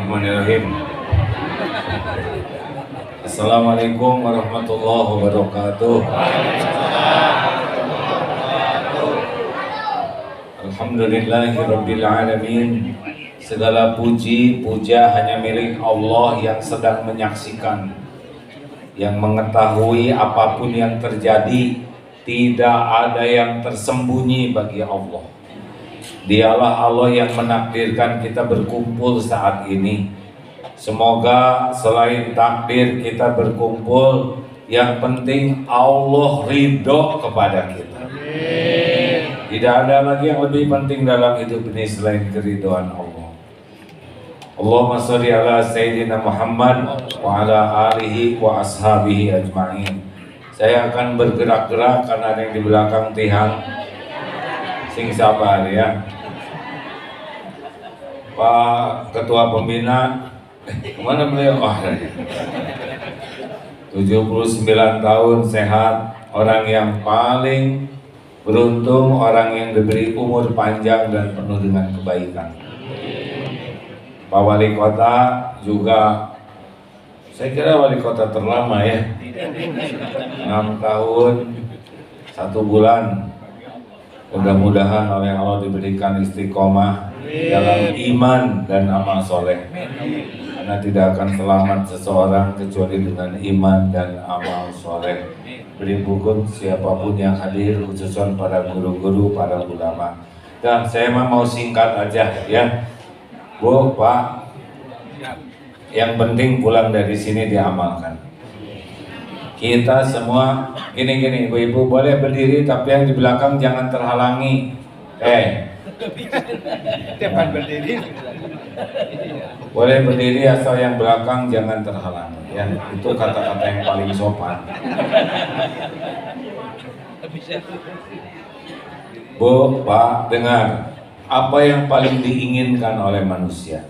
Bismillahirrahmanirrahim. Assalamualaikum warahmatullahi wabarakatuh. Alhamdulillahirabbil alamin. Segala puji puja hanya milik Allah yang sedang menyaksikan, yang mengetahui apapun yang terjadi. Tidak ada yang tersembunyi bagi Allah. Dialah Allah yang menakdirkan kita berkumpul saat ini. Semoga selain takdir kita berkumpul, yang penting Allah ridho kepada kita. Amin. Tidak ada lagi yang lebih penting dalam hidup ini selain keridhaan Allah. Allahumma sholli ala Sayyidina Muhammad wa ala alihi wa ashabihi ajma'in. Saya akan bergerak-gerak karena ada yang di belakang tiang. Sing sabar ya. Pak Ketua Pembina, kemana beliau? 79 tahun sehat, orang yang paling beruntung, orang yang diberi umur panjang dan penuh dengan kebaikan. Pak Wali Kota juga, saya kira Wali Kota terlama ya, 6 tahun 1 bulan. Mudah-mudahan oleh Allah diberikan istiqomah dalam iman dan amal soleh. Karena tidak akan selamat seseorang kecuali dengan iman dan amal soleh. Beri hukum siapapun yang hadir, khususnya para guru-guru, para ulama. Dan saya mau singkat aja ya, Bu, Pak. Yang penting pulang dari sini diamalkan. Kita semua gini-gini, ibu-ibu boleh berdiri tapi yang di belakang jangan terhalangi. Depan berdiri. Boleh berdiri asal yang belakang jangan terhalangi. Ya, itu kata-kata yang paling sopan. Bu, Pak, dengar. Apa yang paling diinginkan oleh manusia?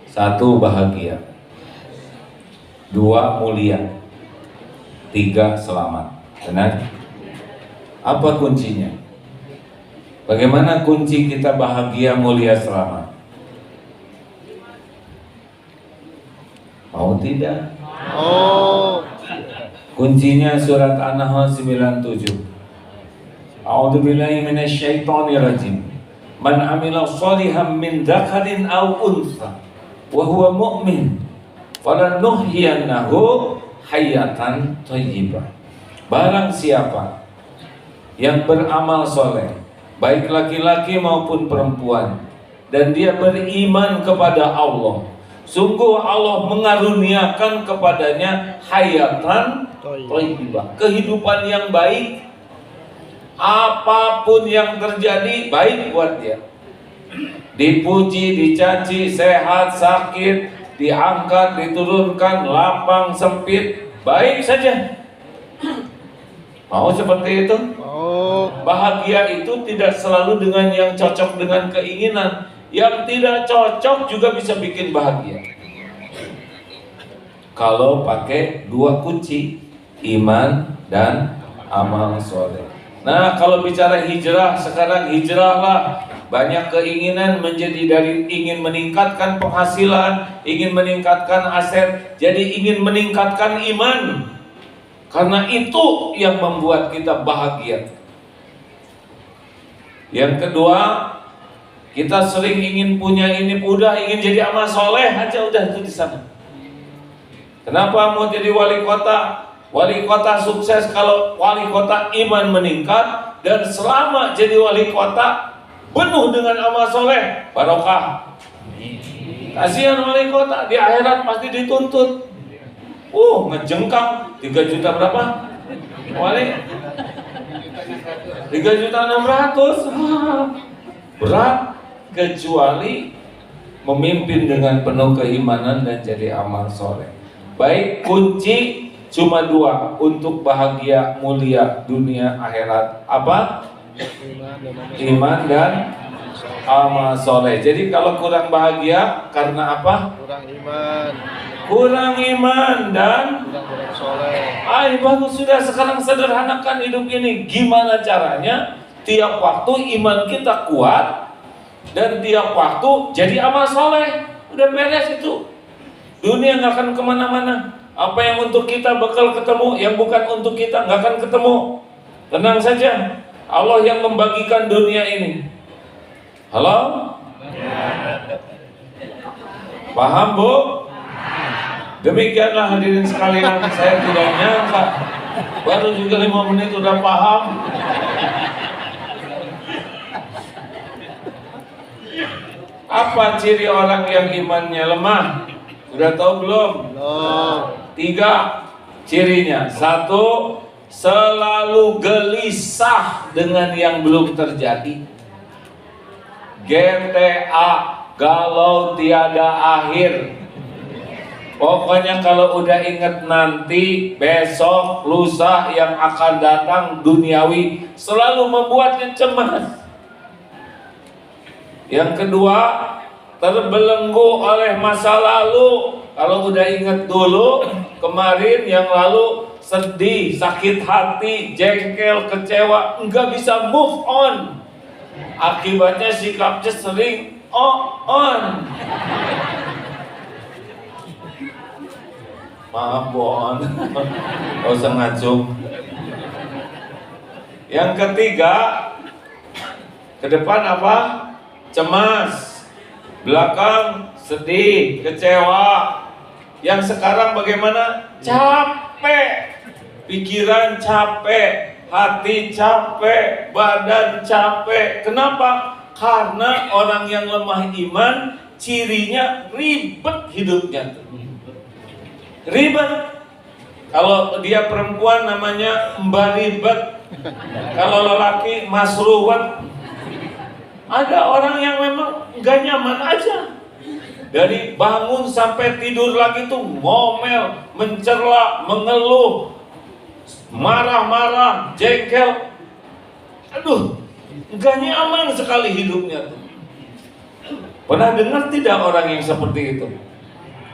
1, bahagia. 2, mulia. 3, selamat. Benar? Apa kuncinya? Bagaimana kunci kita bahagia, mulia, selamat? Mau tidak? Oh. Kuncinya surat An-Nahl 97. A'udzubillahi minasyaitonirrajim. Man 'amila shalihan min dzakarin aw untha wa huwa mu'min falanuhyiyannahu hayatan thayyibah. Barang siapa yang beramal soleh, baik laki-laki maupun perempuan, dan dia beriman kepada Allah, sungguh Allah mengaruniakan kepadanya hayatan thayyibah, kehidupan yang baik. Apapun yang terjadi baik buat dia. Dipuji, dicaci, sehat, sakit, diangkat, diturunkan, lapang, sempit, baik saja. Mau seperti itu? Bahagia itu tidak selalu dengan yang cocok dengan keinginan. Yang tidak cocok juga bisa bikin bahagia. Kalau pakai 2 kunci, iman dan amal soleh. Nah, kalau bicara hijrah, sekarang hijrahlah. Banyak keinginan menjadi dari ingin meningkatkan penghasilan, ingin meningkatkan aset, jadi ingin meningkatkan iman. Karena itu yang membuat kita bahagia. Yang kedua, kita sering ingin punya ini, udah ingin jadi amal soleh aja, udah itu di sana. Kenapa mau jadi wali kota? Wali kota sukses kalau wali kota iman meningkat, dan selama jadi wali kota penuh dengan amal soleh, barokah. Kasihan wali kota, di akhirat pasti dituntut. Ngejengkang 3 juta berapa? Wali 3.600.000. Berat, kecuali memimpin dengan penuh keimanan dan jadi amal soleh. Baik, kunci cuma 2 untuk bahagia, mulia dunia akhirat. Apa? Iman dan amal soleh. Jadi kalau kurang bahagia karena apa? Kurang iman dan kurang soleh. Bagus, sudah sekarang sederhanakan hidup ini. Gimana caranya? Tiap waktu iman kita kuat dan tiap waktu jadi amal soleh. Udah beres itu. Dunia nggak akan kemana-mana. Apa yang untuk kita bakal ketemu, yang bukan untuk kita nggak akan ketemu. Tenang saja, Allah yang membagikan dunia ini. Halo? Paham, Bu? Demikianlah hadirin sekalian, saya tidak nyangka baru juga 5 menit udah paham. Apa ciri orang yang imannya lemah? Udah tahu belum? Belum. 3 cirinya. 1, selalu gelisah dengan yang belum terjadi. GTA, galau tiada akhir. Pokoknya kalau udah inget nanti, besok, lusa yang akan datang duniawi, selalu membuatnya cemas. Yang kedua, terbelenggu oleh masa lalu. Kalau udah inget dulu, kemarin yang lalu, sedih, sakit hati, jengkel, kecewa, nggak bisa move on. Akibatnya sikapnya sering on. Maaf, bohong. Gak usah ngacung. Yang ketiga, ke depan apa? Cemas. Belakang sedih, kecewa. Yang sekarang bagaimana? Capek. Pikiran capek, hati capek, badan capek. Kenapa? Karena orang yang lemah iman, cirinya ribet hidupnya. Ribet. Kalau dia perempuan namanya Mbak Ribet. Kalau lelaki Mas Ruwet. Ada orang yang memang gak nyaman aja. Dari bangun sampai tidur lagi tuh ngomel, mencerla, mengeluh, marah-marah, jengkel. Aduh, gak nyaman sekali hidupnya tuh. Pernah dengar tidak orang yang seperti itu?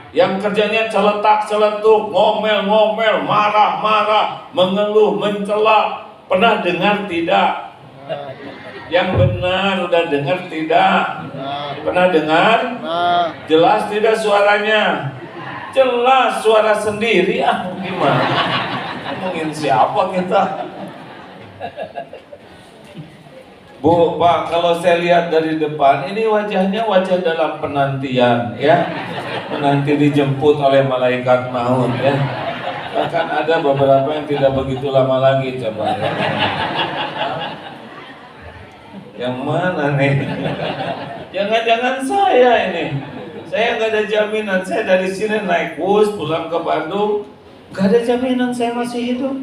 Yang kerjanya celetak-celetuk, ngomel-ngomel, marah-marah, mengeluh, mencela. Pernah dengar tidak? Yang benar udah dengar tidak? Pernah dengar? Jelas tidak suaranya? Jelas, suara sendiri. Gimana? Ngomongin siapa kita? Bu, Pak, kalau saya lihat dari depan, ini wajahnya wajah dalam penantian, ya. Menanti dijemput oleh malaikat maut, ya. Bahkan ada beberapa yang tidak begitu lama lagi, coba. Ya. Yang mana nih? Jangan-jangan saya ini. Saya nggak ada jaminan. Saya dari sini naik bus pulang ke Bandung, nggak ada jaminan saya masih hidup.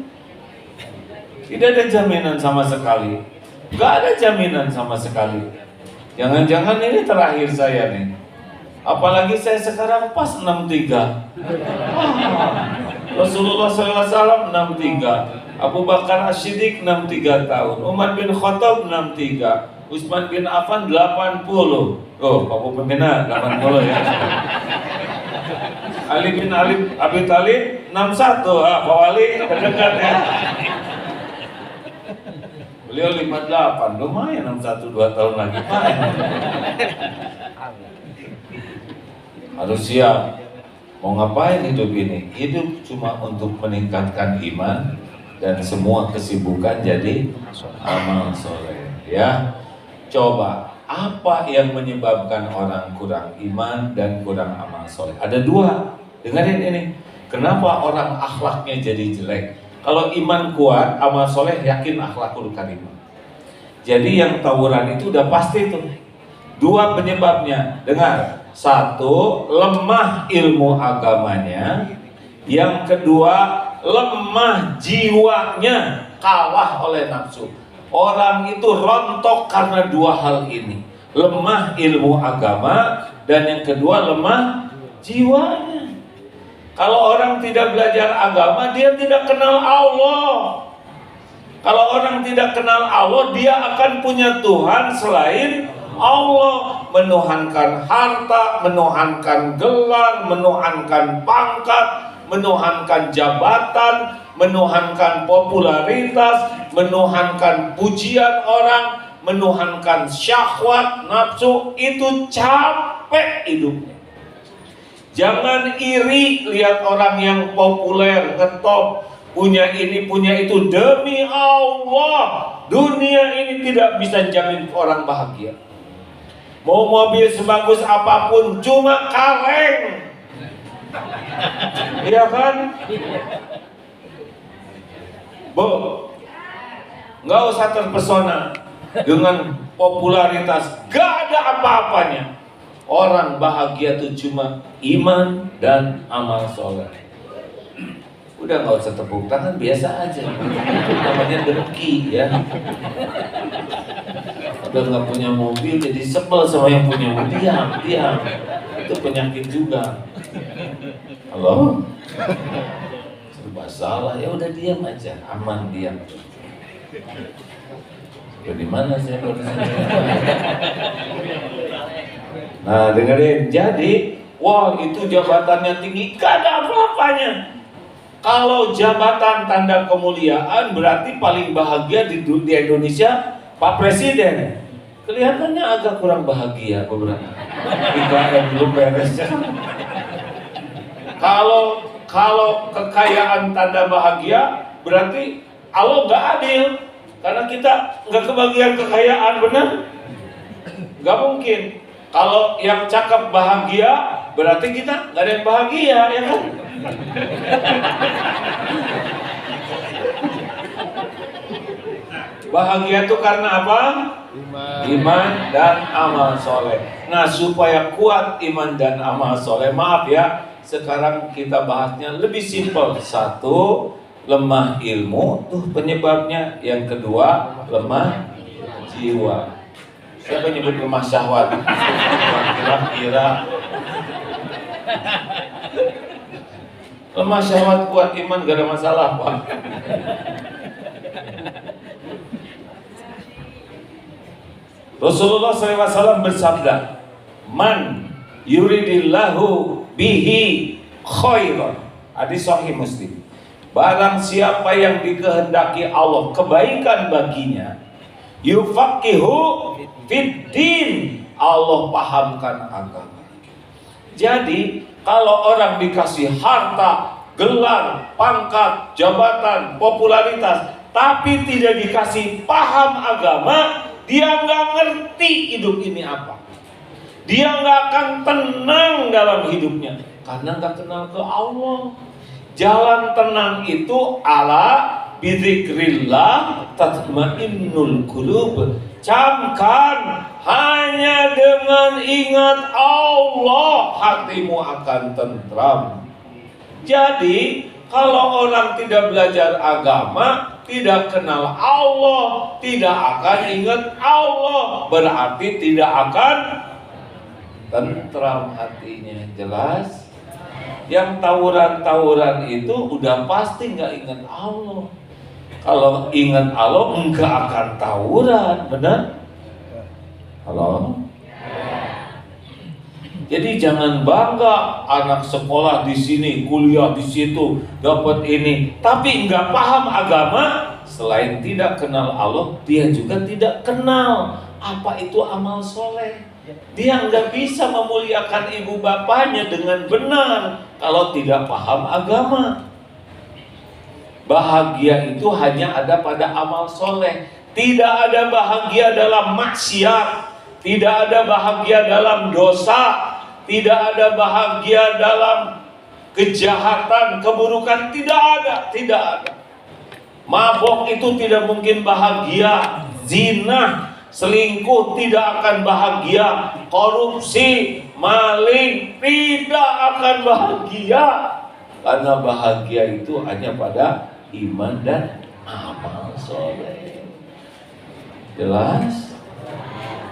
Tidak ada jaminan sama sekali. Nggak ada jaminan sama sekali. Jangan-jangan ini terakhir saya nih. Apalagi saya sekarang pas 63. Rasulullah SAW 63. Abu Bakar As-Siddiq 63 tahun, Umar bin Khattab 63, Utsman bin Affan 80. Oh, Pak Pembina 80 ya. Ali bin Abi Thalib 61. Pak Wali terdekat ya. Beliau 58, lumayan 61 2 tahun lagi. Harus siap. Mau ngapain hidup ini? Hidup cuma untuk meningkatkan iman dan semua kesibukan jadi amal soleh. Ya, coba apa yang menyebabkan orang kurang iman dan kurang amal soleh? Ada 2. Dengarin ini. Kenapa orang akhlaknya jadi jelek? Kalau iman kuat, amal soleh yakin akhlakul karimah. Jadi yang tawuran itu udah pasti tuh. 2 penyebabnya. Dengar. 1, lemah ilmu agamanya. Yang kedua, lemah jiwanya, kalah oleh nafsu. Orang itu rontok karena 2 hal ini. Lemah ilmu agama dan yang kedua lemah jiwanya. Kalau orang tidak belajar agama, dia tidak kenal Allah. Kalau orang tidak kenal Allah, dia akan punya Tuhan selain Allah. Menuhankan harta, menuhankan gelar, menuhankan pangkat, menuhankan jabatan, menuhankan popularitas, menuhankan pujian orang, menuhankan syahwat, nafsu. Itu capek hidupnya. Jangan iri lihat orang yang populer, ngetop, punya ini, punya itu. Demi Allah, dunia ini tidak bisa jamin orang bahagia. Mau mobil sebagus apapun, cuma kaleng. Iya kan? Bu, nggak usah terpesona dengan popularitas, gak ada apa-apanya. Orang bahagia itu cuma iman dan amal soleh. Udah nggak usah tepuk tangan, biasa aja. Namanya dengki ya. Udah nggak punya mobil jadi sebel sama yang punya mobil. Diam. Itu penyakit juga. Halo? Serba salah, ya udah diam aja, aman diam. Ya di mana saya baru saja? Nah dengerin, jadi wah itu jabatannya tinggi, gak ada apa-apanya. Kalau jabatan tanda kemuliaan berarti paling bahagia di Indonesia Pak Presiden. Kelihatannya agak kurang bahagia beberapa. IKN belum beres. Kalau kekayaan tanda bahagia berarti Allah nggak adil karena kita nggak kebagian kekayaan, benar? Nggak mungkin. Kalau yang cakep bahagia berarti kita nggak ada yang bahagia, ya kan? Bahagia itu karena apa? Iman dan amal soleh. Nah, supaya kuat iman dan amal soleh, maaf ya, sekarang kita bahasnya lebih simpel. Satu, lemah ilmu, tuh penyebabnya. Yang kedua, lemah jiwa. Siapa nyebut lemah syahwat? Kira-kira lemah syahwat kuat iman gak ada masalah, Pak. Rasulullah SAW bersabda, "Man yuridillahu bihi khairan." Hadis sahih Muslim. Barang siapa yang dikehendaki Allah kebaikan baginya, yufaqihu fiddin, Allah pahamkan agama. Jadi kalau orang dikasih harta, gelar, pangkat, jabatan, popularitas, tapi tidak dikasih paham agama, dia nggak ngerti hidup ini apa. Dia nggak akan tenang dalam hidupnya karena nggak kenal ke Allah. Jalan tenang itu ala bidzikrillah tatmainnul qulub. Camkan, hanya dengan ingat Allah hatimu akan tentram. Jadi kalau orang tidak belajar agama, tidak kenal Allah, tidak akan ingat Allah, berarti tidak akan tentram hatinya. Jelas? Yang tawuran-tawuran itu udah pasti nggak ingat Allah. Kalau ingat Allah enggak akan tawuran, benar? Halo? Jadi jangan bangga anak sekolah di sini, kuliah di situ, dapat ini, tapi nggak paham agama. Selain tidak kenal Allah, dia juga tidak kenal apa itu amal soleh. Dia nggak bisa memuliakan ibu bapaknya dengan benar kalau tidak paham agama. Bahagia itu hanya ada pada amal soleh. Tidak ada bahagia dalam maksiat, tidak ada bahagia dalam dosa, tidak ada bahagia dalam kejahatan, keburukan, tidak ada. Mabok itu tidak mungkin bahagia, zina, selingkuh tidak akan bahagia, korupsi, maling tidak akan bahagia. Karena bahagia itu hanya pada iman dan amal soleh. Jelas?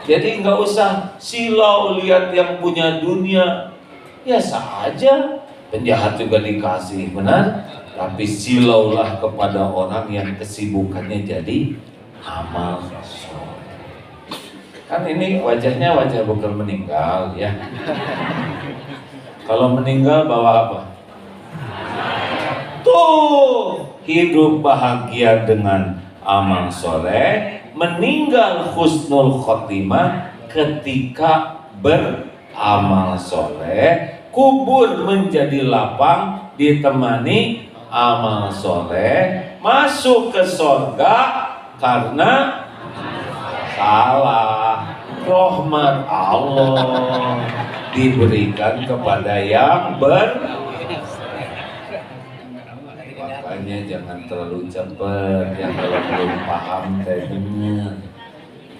Jadi nggak usah silau lihat yang punya dunia, biasa aja. Penjahat juga dikasih, benar? Tapi silaulah kepada orang yang kesibukannya jadi amal soleh. Kan ini wajahnya wajah bukan meninggal ya. Kalau meninggal bawa apa? Tuh hidup bahagia dengan amal soleh, meninggal husnul khotimah ketika beramal soleh, kubur menjadi lapang ditemani amal soleh, masuk ke surga karena salah. Rahmat Allah diberikan kepada yang makanya jangan terlalu cepat, yang kalau belum paham tekniknya.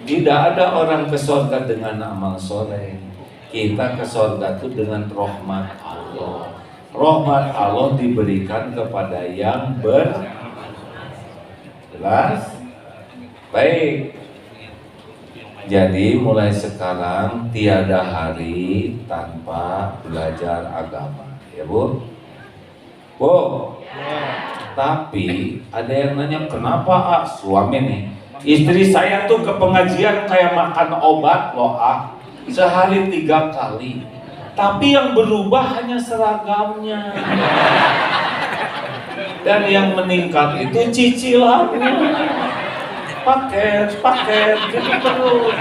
Tidak ada orang ke surga dengan amal soleh. Kita ke surga itu dengan rahmat Allah. Rahmat Allah diberikan kepada yang jelas. Baik. Jadi mulai sekarang tiada hari tanpa belajar agama, ya Bu? Bu. Tapi ada yang nanya, kenapa suami nih? Istri saya tuh ke pengajian kayak makan obat loh sehari 3 kali. Tapi yang berubah hanya seragamnya. Dan yang meningkat itu cicilannya. Paket gitu terus.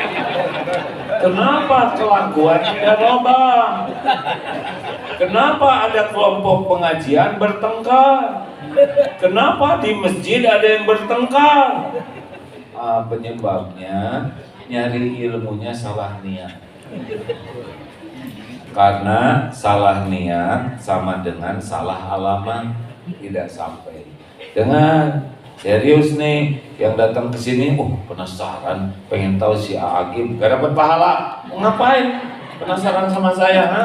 Kenapa kelakuan tidak berubah? Kenapa ada kelompok pengajian bertengkar? Kenapa di masjid ada yang bertengkar? Penyebabnya nyari ilmunya salah niat. Karena salah niat sama dengan salah alamat, tidak sampai. Dengan serius nih yang datang ke sini, penasaran, pengen tahu si Agim, gak dapat pahala, ngapain? Penasaran sama saya, ha?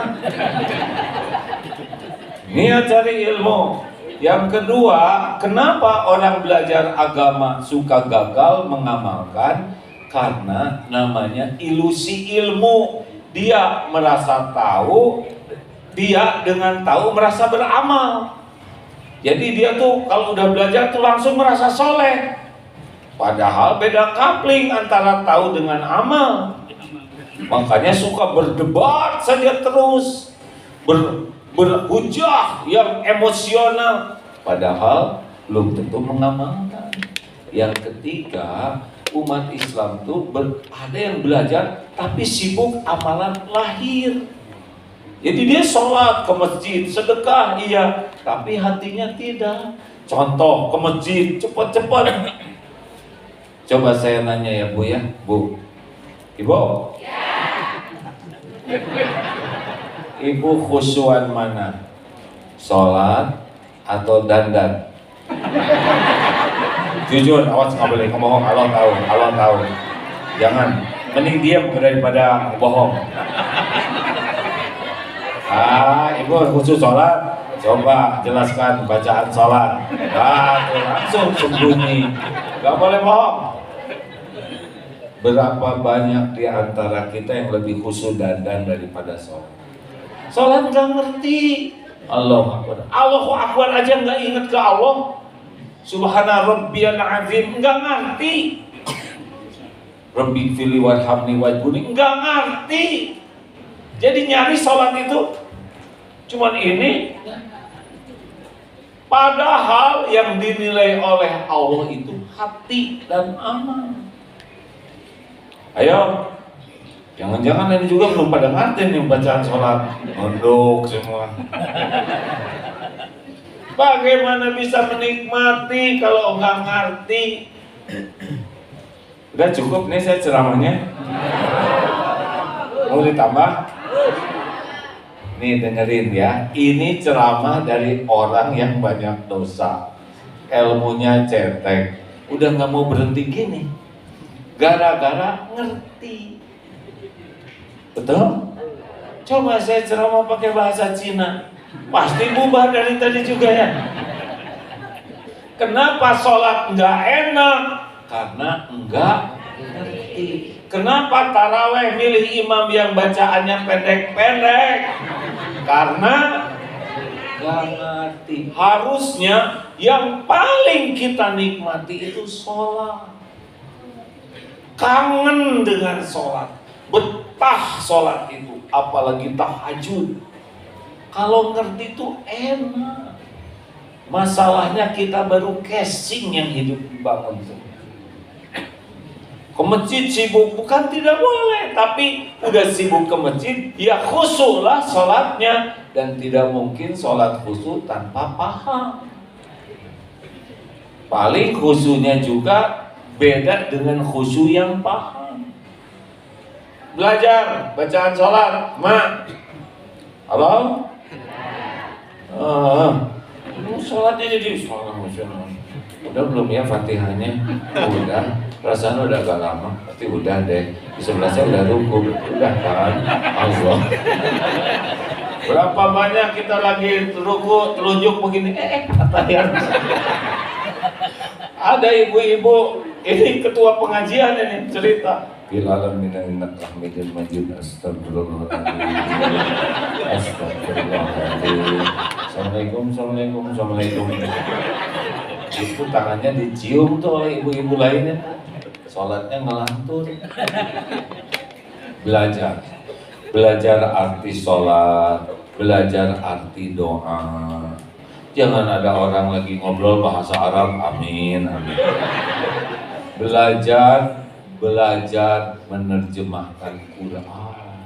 Niat cari ilmu. Yang kedua, kenapa orang belajar agama suka gagal mengamalkan? Karena namanya ilusi ilmu. Dia merasa tahu, dia dengan tahu merasa beramal. Jadi dia tuh kalau udah belajar tuh langsung merasa soleh. Padahal beda kapling antara tahu dengan amal. Makanya suka berdebat saja terus, berhujah yang emosional. Padahal belum tentu mengamalkan. Yang ketiga, umat Islam tuh ada yang belajar tapi sibuk amalan lahir. Jadi dia sholat ke masjid, sedekah iya, tapi hatinya tidak. Contoh ke masjid, cepat-cepat. Coba saya nanya ya Bu ya, Bu, Ibu, Ibu khusyuan mana? Sholat atau dandan? Jujur, awas nggak boleh ngomong, Allah tahu. Jangan, mending diam daripada bohong. Ibu khusus sholat, coba jelaskan bacaan sholat. Langsung sembunyi, gak boleh bohong. Berapa banyak di antara kita yang lebih khusyuk dandan daripada sholat? Sholat gak ngerti. Allahu Akbar aja gak inget ke Allah. Subhana rabbiyal azim gak ngerti. Rabbi fili warhamni wajbuni gak ngerti. Jadi nyari sholat itu cuman ini. Padahal yang dinilai oleh Allah itu hati dan amal. Ayo, jangan-jangan ini juga belum pada ngerti nih bacaan sholat. Nunduk semua. Bagaimana bisa menikmati kalau nggak ngerti? Udah cukup nih saya ceramahnya. Mau ditambah? Nih dengerin ya, ini ceramah dari orang yang banyak dosa, ilmunya cetek, udah nggak mau berhenti gini, gara-gara ngerti. Betul? Coba saya ceramah pakai bahasa Cina, pasti bubar dari tadi juga ya. Kenapa sholat nggak enak? Karena nggak ngerti. Kenapa taraweh milih imam yang bacaannya pendek-pendek? Karena gak ngerti. Harusnya yang paling kita nikmati itu sholat. Kangen dengan sholat, betah sholat itu, apalagi tahajud. Kalau ngerti itu enak. Masalahnya kita baru casing yang hidup dibangun itu. Ke masjid sibuk, bukan tidak boleh, tapi udah sibuk ke masjid, ya khusyuklah sholatnya. Dan tidak mungkin sholat khusyuk tanpa paham. Paling khusyuknya juga beda dengan khusyuk yang paham. Belajar bacaan sholat, mak. Halo? Sholatnya jadi sholat masyaallah. Udah belum ya Fatihahnya? Udah. Perasaan udah agak lama, tapi udah deh. Di sebelah saya udah ruku, udah kan? Allah. Berapa banyak kita lagi ruku, telunjuk begini, Fatihah. Ada ibu-ibu, ini ketua pengajian ini cerita. Bilalan minna hamidil majid astagfirullahaladzim. Astagfirullahaladzim. Assalamualaikum. Itu tangannya dicium tuh oleh ibu-ibu lainnya. Sholatnya ngelantur. Belajar arti sholat, belajar arti doa. Jangan ada orang lagi ngobrol bahasa Arab, amin. Belajar menerjemahkan Quran.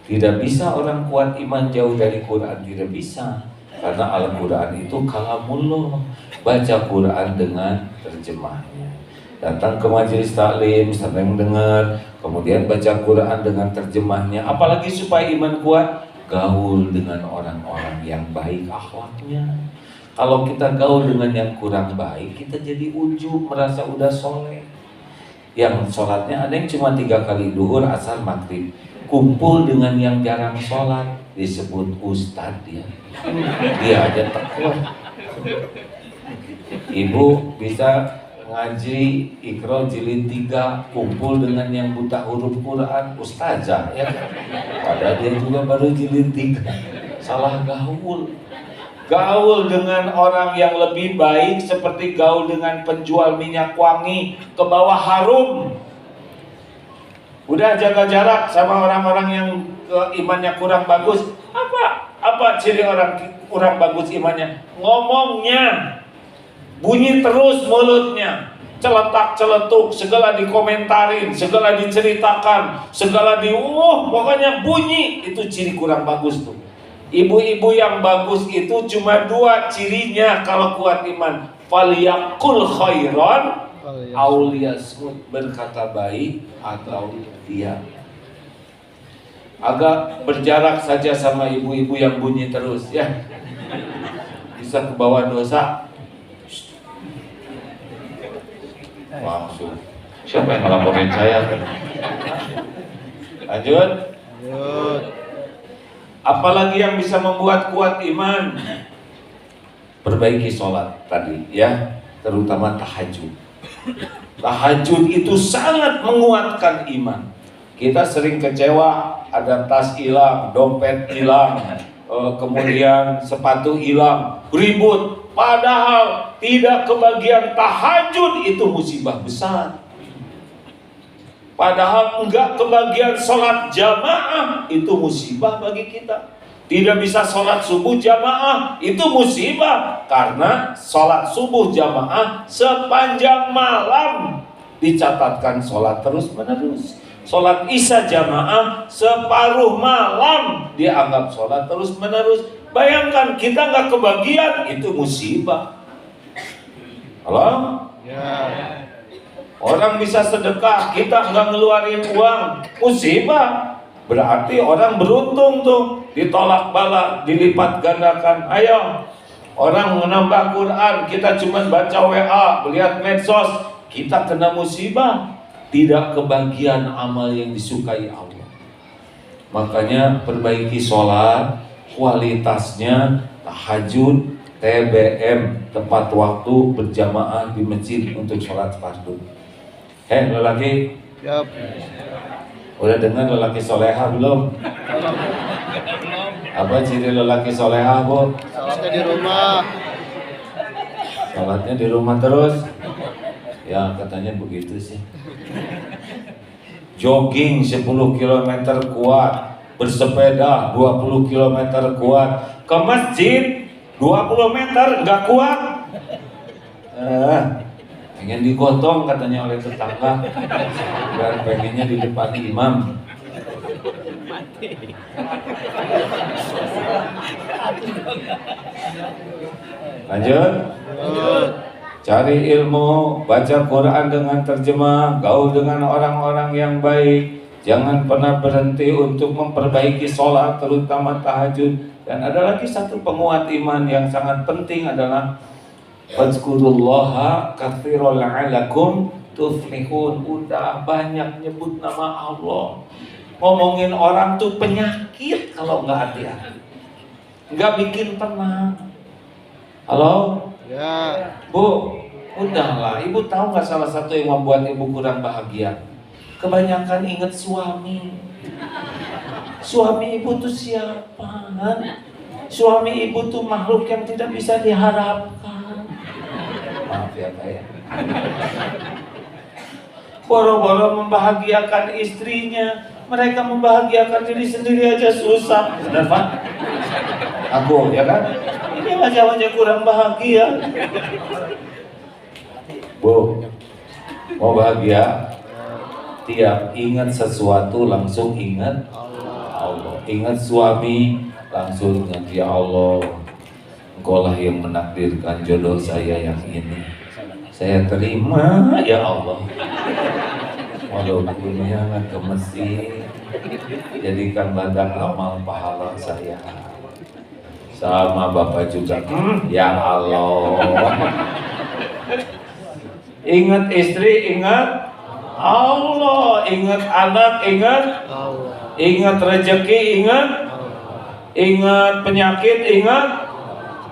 Tidak bisa orang kuat iman jauh dari Quran, tidak bisa. Karena Al-Quran itu kalamullah. Baca Quran dengan terjemahnya. Datang ke majelis taklim, sering dengar, kemudian baca Quran dengan terjemahnya. Apalagi supaya iman kuat, gaul dengan orang-orang yang baik akhlaknya. Kalau kita gaul dengan yang kurang baik, kita jadi ujub, merasa udah soleh. Yang sholatnya ada yang cuma 3 kali duhur, asar, maghrib. Kumpul dengan yang jarang sholat, disebut ustad dia. Dia aja takwa. Ibu bisa ngaji Iqra jilid 3, kumpul dengan yang buta huruf Quran, ustazah ya. Padahal dia juga baru jilid 3. Salah gaul. Gaul dengan orang yang lebih baik seperti gaul dengan penjual minyak wangi, ke bawah harum. Udah jaga jarak sama orang-orang yang imannya kurang bagus. Apa ciri orang kurang bagus imannya? Ngomongnya bunyi terus mulutnya, celetak-celetuk, segala dikomentarin, segala diceritakan, segala pokoknya bunyi. Itu ciri kurang bagus tuh. Ibu-ibu yang bagus itu cuma 2 cirinya kalau kuat iman. Falyaqul khairan aw liyasmut, berkata baik atau diam. Agak berjarak saja sama ibu-ibu yang bunyi terus ya. Bisa kebawa dosa. Langsung. Siapa yang ngelaporin saya? Lanjut. Apalagi yang bisa membuat kuat iman? Perbaiki sholat tadi ya, terutama tahajud. Tahajud itu sangat menguatkan iman. Kita sering kecewa, ada tas hilang, dompet hilang, kemudian sepatu hilang, ribut. Padahal tidak kebagian tahajud, itu musibah besar. Padahal enggak kebagian sholat jamaah, itu musibah bagi kita. Tidak bisa sholat subuh jamaah, itu musibah. Karena sholat subuh jamaah sepanjang malam dicatatkan sholat terus menerus. Sholat isya jamaah separuh malam dianggap sholat terus menerus. Bayangkan kita nggak kebagian, itu musibah. Halo? Ya. Orang bisa sedekah, kita nggak ngeluarin uang, musibah. Berarti orang beruntung tuh, ditolak bala, dilipat gandakan. Ayo, orang menambah Quran, kita cuma baca WA, melihat medsos, kita kena musibah. Tidak kebagian amal yang disukai Allah. Makanya perbaiki sholat, kualitasnya tahajud, TBM, tepat waktu berjamaah di masjid untuk sholat fardu. Lelaki, yep. Udah dengar lelaki soleha belum? Apa ciri lelaki soleha, Bu? Sholatnya di rumah. Sholatnya di rumah terus? Ya katanya begitu sih. Jogging 10 km kuat, bersepeda 20 km kuat, ke masjid 20 meter nggak kuat. pengen digotong katanya oleh tetangga dan pengennya di depan imam. Lanjut. Cari ilmu, baca Quran dengan terjemah, gaul dengan orang-orang yang baik. Jangan pernah berhenti untuk memperbaiki sholat, terutama tahajud. Dan ada lagi satu penguat iman yang sangat penting adalah fadzkurullaha katsiran la'allakum tuflihun. Udah banyak nyebut nama Allah. Ngomongin orang tuh penyakit kalau nggak hati-hati, nggak bikin tenang. Halo? Ya. Bu, udahlah. Ibu tahu nggak salah satu yang membuat ibu kurang bahagia? Kebanyakan ingat suami. Suami ibu tuh siapa? Suami ibu tuh makhluk yang tidak bisa diharapkan. Maaf ya Pak ya. Boro-boro membahagiakan istrinya, mereka membahagiakan diri sendiri aja susah. Benar Pak? Aku ya kan? Ini wajah-wajah kurang bahagia. Bu, mau bahagia? Tiap ingat sesuatu langsung ingat Allah. Ingat suami langsung ingat ya Allah. Engkaulah yang menakdirkan jodoh saya yang ini. Saya terima ya Allah. Walaupun nggak ke masjid, jadikan ladang amal pahala saya. Sama Bapak juga, ya Allah. Ingat istri, ingat Allah. Ingat anak, ingat Allah. Ingat rezeki, ingat Ingat penyakit, ingat.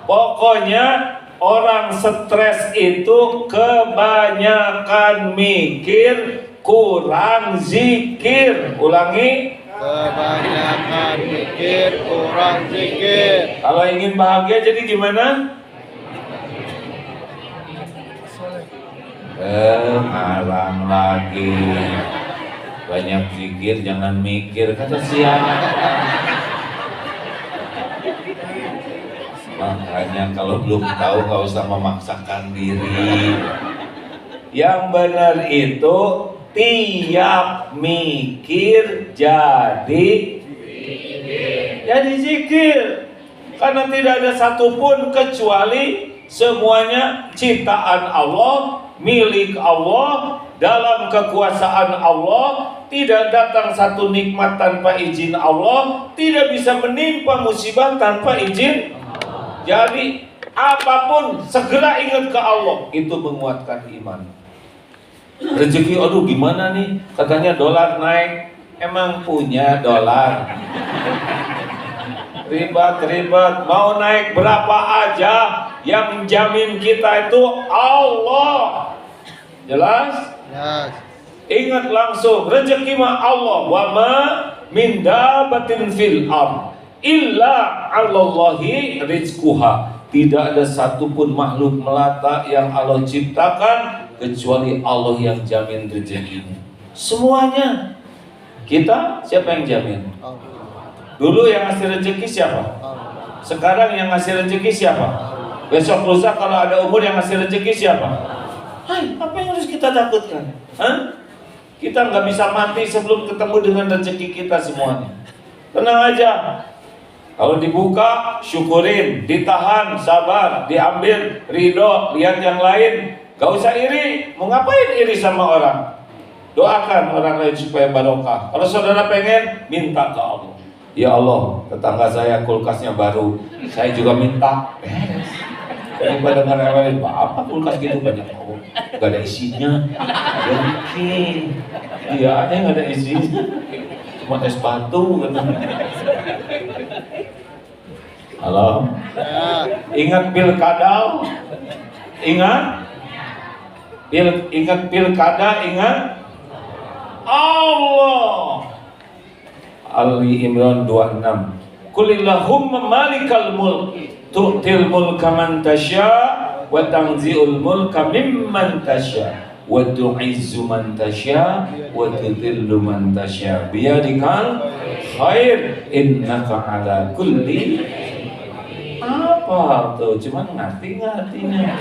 Pokoknya orang stres itu kebanyakan mikir, kurang zikir. Ulangi. Kebanyakan mikir, kurang zikir. Kalau ingin bahagia jadi gimana? Ngarang lagi. Banyak zikir, jangan mikir. Kata siapa? Makanya kalau belum tahu nggak usah memaksakan diri. Yang benar itu tiap mikir jadi zikir. Karena tidak ada satupun kecuali semuanya ciptaan Allah, milik Allah, dalam kekuasaan Allah. Tidak datang satu nikmat tanpa izin Allah, tidak bisa menimpa musibah tanpa izin. Jadi apapun segera ingat ke Allah, itu menguatkan iman. Rezeki, aduh gimana nih? Katanya dolar naik. Emang punya dolar? Ribet, mau naik berapa aja, yang menjamin kita itu Allah. Jelas? Yes. Ingat langsung, rezeki mah Allah. Wa ma min dabatin fil ardh illa 'alallahi rizquha. Tidak ada satupun makhluk melata yang Allah ciptakan kecuali Allah yang jamin rezekinya. Semuanya. Kita siapa yang jamin? Dulu yang ngasih rezeki siapa? Sekarang yang ngasih rezeki siapa? Besok lusa kalau ada umur yang ngasih rezeki siapa? Hai, apa yang harus kita takutkan? Hah? Kita nggak bisa mati sebelum ketemu dengan rezeki kita semuanya. Tenang aja. Kalau dibuka, syukurin. Ditahan, sabar. Diambil, ridho. Lihat yang lain. Gak usah iri. Mau ngapain iri sama orang? Doakan orang lain supaya barokah. Kalau saudara pengen, minta ke Allah. Ya Allah, tetangga saya kulkasnya baru. Saya juga minta. Daripada ngerewein, apa kulkas gitu banyak? Oh, gak ada isinya. Jadi, iya ada yang gak ada isinya. Cuma es batu gitu. Halo. Ingat pilkada. Ingat pilkada, ingat Allah. Ali Imran 26. Qulillahumma malikal mulk tu'til mulka man tasya wa tanzi'ul mulka mimman tasya wa tu'izzu man tasya wa tudhillu man tasya biyadikal khair innaka ala kulli. Apa tuh? Cuman ngerti nggak artinya?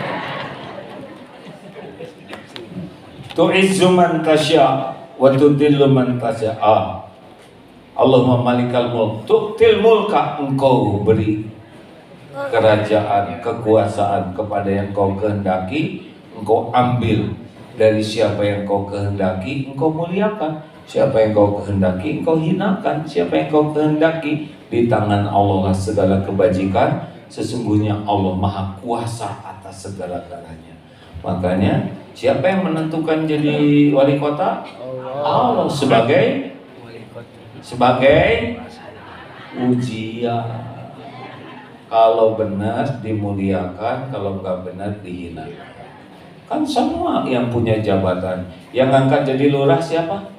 tu'izzu man tasya wa tudillu man tasya. Allahumma malikal mulk tu'til mulka, engkau beri kerajaan, kekuasaan kepada yang kau kehendaki, engkau ambil dari siapa yang kau kehendaki, engkau muliakan. Siapa yang kau kehendaki, engkau hinakan. Siapa yang kau kehendaki, di tangan Allah lah segala kebajikan. Sesungguhnya Allah maha kuasa atas segala-galanya. Makanya siapa yang menentukan jadi wali kota? Allah sebagai ujian. Kalau benar dimuliakan, kalau nggak benar dihinakan. Kan semua yang punya jabatan, yang ngangkat jadi lurah siapa?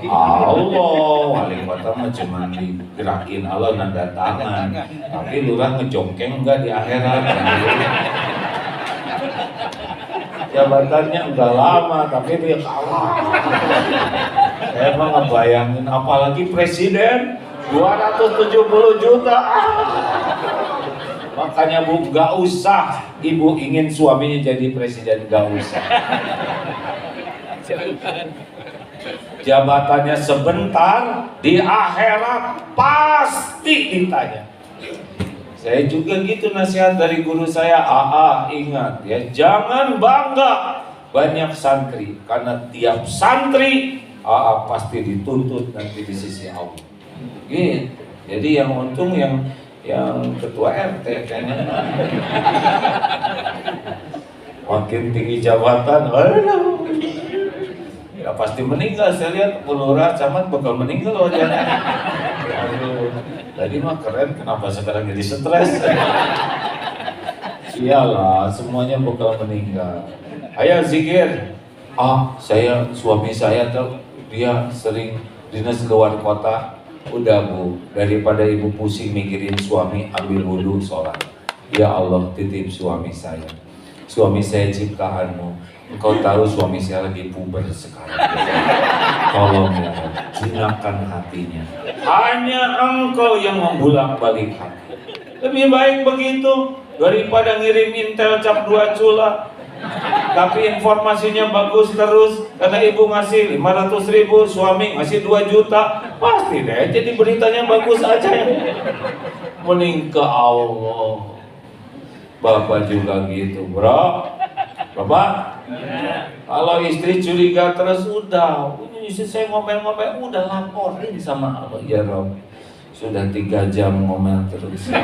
Allah. Wali kota mah cuma digerakin Allah nanda tangan, tapi lurah ngejongkeng enggak di akhirat. Jabatannya udah lama tapi dia kalah. Saya mah ngebayangin apalagi presiden 270 juta. Makanya Bu, gak usah ibu ingin suaminya jadi presiden, gak usah. Jabatannya sebentar, di akhirat pasti ditanya. Saya juga gitu nasihat dari guru saya, ingat ya, jangan bangga banyak santri, karena tiap santri pasti dituntut nanti di sisi Allah. Gitu. Jadi yang untung yang ketua RT kayaknya. Makin tinggi jabatan, ya pasti meninggal. Saya lihat lurah camat bakal meninggal wajahnya. Aduh, tadi mah keren, kenapa sekarang jadi stres? Iyalah, semuanya bakal meninggal. Ayo zikir. Suami saya tuh dia sering dinas luar kota. Udah Bu, daripada ibu pusing mikirin suami, ambil wudhu sholat. Ya Allah, titip suami saya. Suami saya ciptaanmu. Engkau tahu suami saya lagi puber sekarang. Tolong ya, jinakkan hatinya. Hanya engkau yang membulak-balik hati. Lebih baik begitu daripada ngirim intel cap 2 cula. Tapi informasinya bagus terus, karena ibu ngasih 500.000, suami ngasih 2 juta, pasti deh jadi beritanya bagus aja. Mending ke Allah. Bapak juga gitu, bro. Bapak, kalau istri curiga terus, udah istri saya ngomel-ngomel, udah laporin sama Allah. Ya Rob, sudah 3 jam ngomel terus.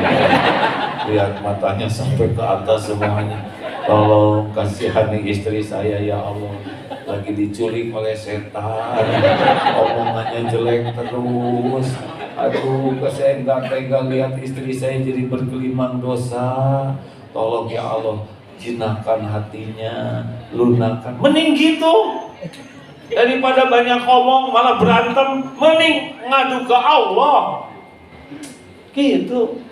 Lihat matanya sampai ke atas semuanya. Tolong kasihani istri saya ya Allah, lagi diculik oleh setan, omongannya jelek terus. Aduh, saya nggak tega lihat istri saya jadi bergelimang dosa. Tolong ya Allah, jinakkan hatinya, lunakan. Mending gitu daripada banyak omong malah berantem, mending ngadu ke Allah. Gitu.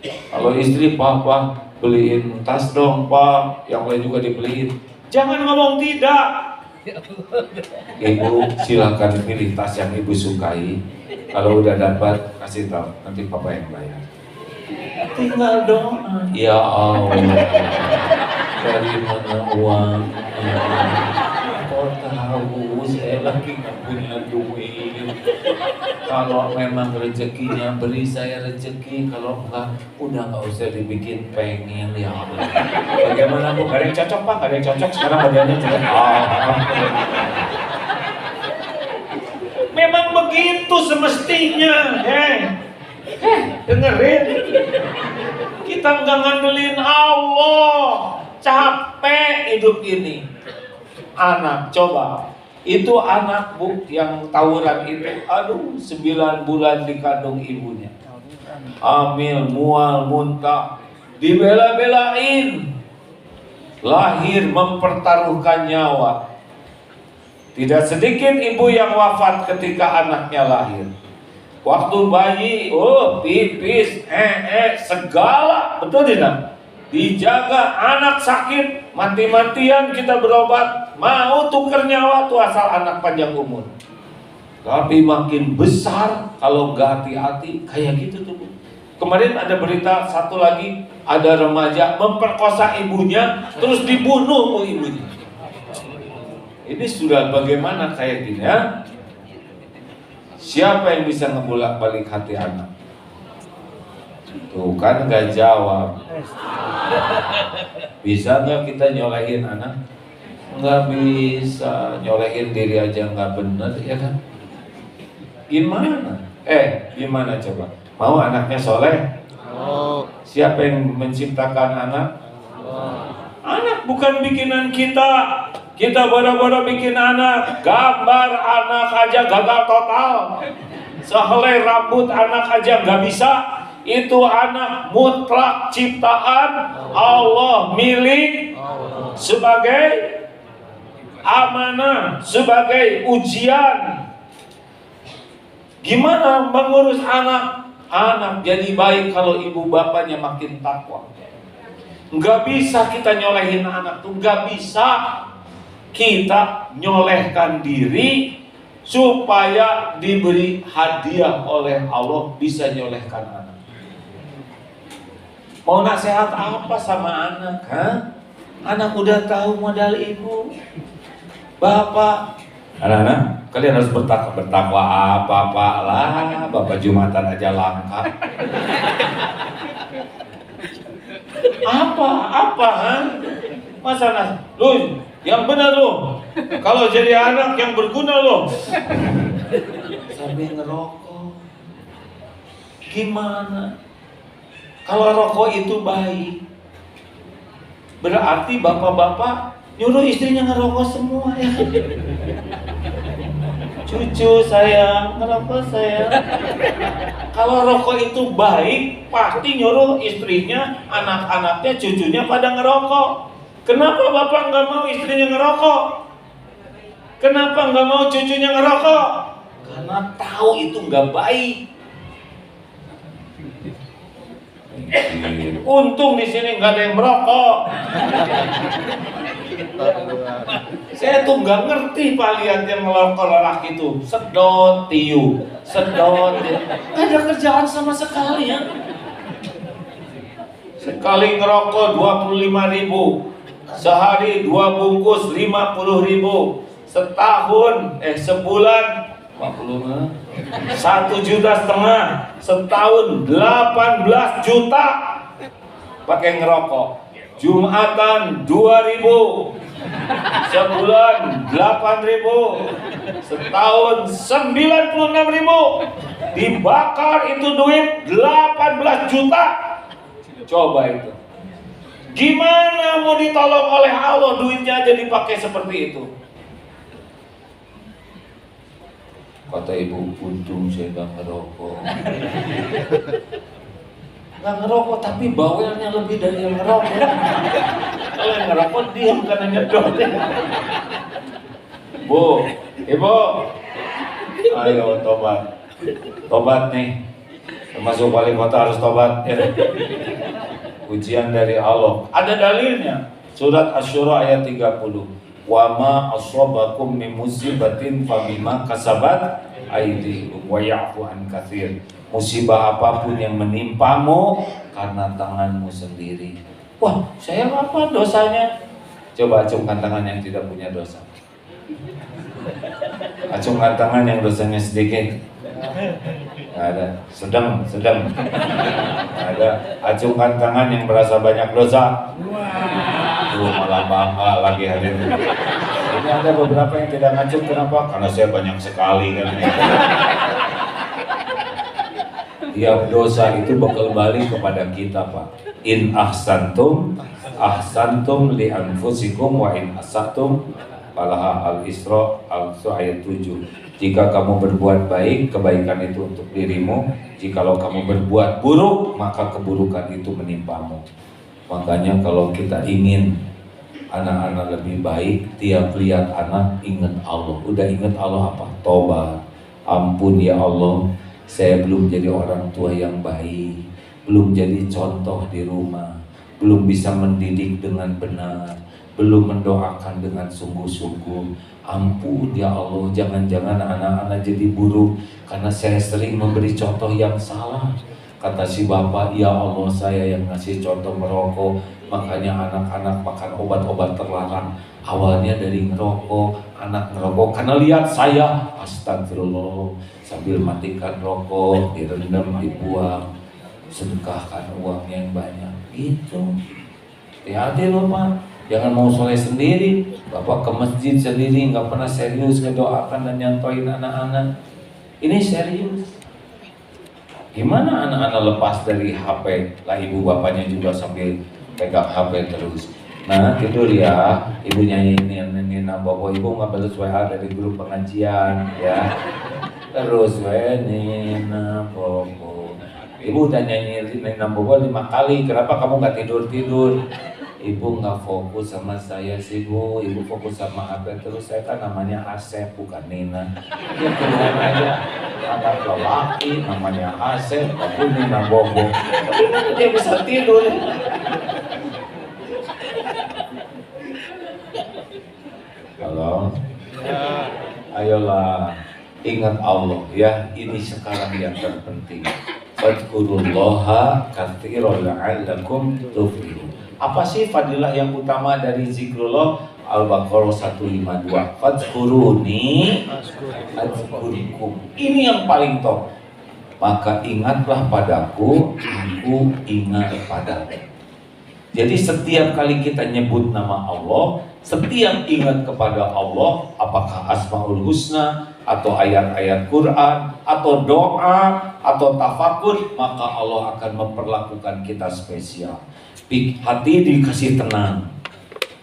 Kalau istri, Papa beliin tas dong Pak, yang lain juga dibeliin. Jangan ngomong tidak. Ibu silakan pilih tas yang ibu sukai. Kalau udah dapat kasih tahu, nanti Papa yang bayar. Tinggal doa. Ya Allah, dari mana uangnya? Kau tahu saya lagi nggak punya duit. Kalau memang rezekinya beri saya rezeki, kalau enggak udah nggak usah dibikin pengen ya Allah. Bagaimana Bu? Gak ada yang cocok Pak? Gak ada yang cocok sekarang badannya jelek. Memang begitu semestinya. Dengerin. Kita nggak ngandelin Allah. Capek hidup ini. Anak, coba. Itu anak Bu yang tawuran itu, aduh 9 bulan dikandung ibunya, hamil, mual, muntah, dibela-belain, lahir mempertaruhkan nyawa. Tidak sedikit ibu yang wafat ketika anaknya lahir. Waktu bayi, pipis, segala, betul tidak? Dijaga, anak sakit, mati-matian kita berobat, mau tuker nyawa tuh asal anak panjang umur. Tapi makin besar kalau nggak hati-hati kayak gitu tuh. Kemarin ada berita satu lagi, ada remaja memperkosa ibunya terus dibunuh ibunya. Ini sudah bagaimana kayak gini ya? Siapa yang bisa ngebolak-balik hati anak? Tuh kan gak jawab. Bisa nggak kita nyolehin anak? Nggak bisa. Nyolehin diri aja nggak bener, ya kan? Gimana? Gimana coba? Mau anaknya soleh? Mau. Siapa yang menciptakan anak? Anak bukan bikinan kita. Kita boro-boro bikin anak. Gambar anak aja gagal total. Sehelai rambut anak aja nggak bisa. Itu anak mutlak ciptaan Allah, milik sebagai amanah, sebagai ujian. Gimana mengurus anak? Anak jadi baik kalau ibu bapaknya makin takwa. Nggak bisa kita nyolehin anak tuh, nggak bisa. Kita nyolehkan diri supaya diberi hadiah oleh Allah, bisa nyolehkan anak. Mau nasihat apa sama anak? Anak udah tahu modal ibu, bapak. Anak-anak, kalian harus bertakwa apa lah. Bapak Jumatan aja langka. Apa? Masa lu yang benar lu. Kalau jadi anak yang berguna lu. Sambil ngerokok. Gimana? Kalau rokok itu baik, berarti bapak-bapak nyuruh istrinya ngerokok semua ya. Cucu sayang, ngerokok sayang. Kalau rokok itu baik, pasti nyuruh istrinya, anak-anaknya, cucunya pada ngerokok. Kenapa bapak nggak mau istrinya ngerokok? Kenapa nggak mau cucunya ngerokok? Karena tahu itu nggak baik. Untung di sini nggak ada yang merokok. Saya tuh nggak ngerti Pak, lihat yang ngelorok itu, sedot, tiup, sedot, nggak ada kerjaan sama sekali ya. Sekali ngerokok 25.000, sehari 2 bungkus 50.000, sebulan 1,5 juta, setahun 18 juta pakai ngerokok. Jumatan 2.000, sebulan 8.000, setahun 96.000, dibakar itu duit 18 juta. Coba itu, gimana mau ditolong oleh Allah, duitnya aja dipakai seperti itu. Kata ibu, untung saya gak ngerokok. Gak ngerokok, tapi bawelnya lebih dari yang ngerokok. Kalau yang ngerokok diam karena nyedot. Bu, ibu, ayo tobat. Tobat nih, termasuk wali kota harus tobat ya. Ujian dari Allah, ada dalilnya. Surat Asy-Syura ayat 30. Wa ma asabakum min musibatin fabima kasabat aydikum wa ya'fu an katsir. Musibah apapun yang menimpamu karena tanganmu sendiri. Wah, saya apa dosanya? Coba acungkan tangan yang tidak punya dosa. Acungkan tangan yang dosanya sedikit. Nggak ada. Sedang. Nggak ada. Acungkan tangan yang merasa banyak dosa. Malah bangga lagi hadir. Ini ada beberapa yang tidak ngacung, kenapa? Karena saya banyak sekali kan. Tiap dosa itu bakal balik kepada kita, Pak. In ahsantum li anfusikum wa in asatum falaha. Al-Isra ayat 7. Jika kamu berbuat baik, kebaikan itu untuk dirimu. Jikalau kamu berbuat buruk, maka keburukan itu menimpamu. Makanya kalau kita ingin anak-anak lebih baik, tiap lihat anak ingat Allah. Udah ingat Allah apa? Tobat. Ampun ya Allah, saya belum jadi orang tua yang baik, belum jadi contoh di rumah, belum bisa mendidik dengan benar, belum mendoakan dengan sungguh-sungguh. Ampun ya Allah, jangan-jangan anak-anak jadi buruk karena saya sering memberi contoh yang salah, Kata si bapak, ya Allah saya yang ngasih contoh merokok, makanya anak-anak makan obat-obat terlarang. Awalnya dari ngerokok, anak ngerokok karena lihat saya, astagfirullah, sambil matikan rokok, direndam, dibuang, sedekahkan uangnya yang banyak. Gitu. Hati-hati loh Pak, jangan mau soleh sendiri. Bapak ke masjid sendiri, nggak pernah serius ngedoakan dan nyantoin anak-anak. Ini serius. Gimana anak-anak lepas dari HP? Lah ibu bapaknya juga sambil pegang HP terus. Nah tidur ya, ibu nyanyiin Nina Bobo, ibu nggak balas WA dari grup pengajian ya. Terus Nina Bobo, ibu udah nyanyiin Nina Bobo 5 kali, kenapa kamu nggak tidur-tidur? Ibu nggak fokus sama saya sih Bu, ibu fokus sama HP terus. Saya kan namanya Asep bukan Nina. Ya keluar aja, anak lelaki namanya Asep, aku Nina Bobo. Tapi dia bisa tidur. Halo, ayolah ingat Allah ya, ini sekarang yang terpenting. Fadkurullaha katsiran la'allakum tuflihun. Apa sih fadilah yang utama dari zikrullah? Al-Baqarah 152. Fadkuruni adzkurkum. Ini yang paling top. Maka ingatlah padaku, aku ingat padamu. Jadi setiap kali kita nyebut nama Allah, setiap ingat kepada Allah, apakah Asmaul Husna atau ayat-ayat Quran atau doa atau tafakur, maka Allah akan memperlakukan kita spesial. Hati dikasih tenang,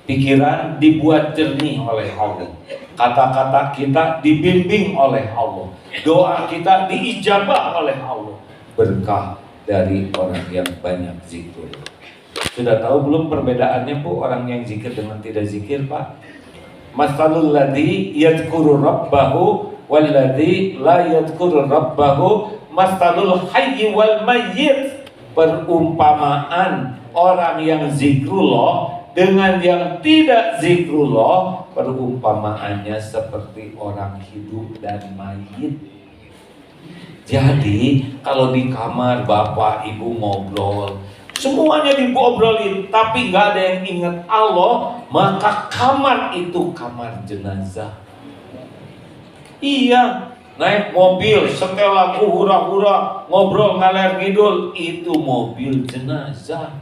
pikiran dibuat jernih oleh Allah, kata-kata kita dibimbing oleh Allah, doa kita diijabah oleh Allah, berkah dari orang yang banyak zikir. Sudah tahu belum perbedaannya Bu, orang yang zikir dengan tidak zikir Pak? Masalul ladzi yadhkuru rabbahu wal ladzi la yadhkuru rabbahu masalul hayyi wal mayyit. Perumpamaan orang yang zikrullah dengan yang tidak zikrullah, perumpamaannya seperti orang hidup dan mayit. Jadi kalau di kamar bapak ibu ngobrol, semuanya diobrolin, tapi nggak ada yang ingat Allah, maka kamar itu kamar jenazah. Iya, naik mobil, setel lagu hura-hura, ngobrol ngalir ngidul, itu mobil jenazah.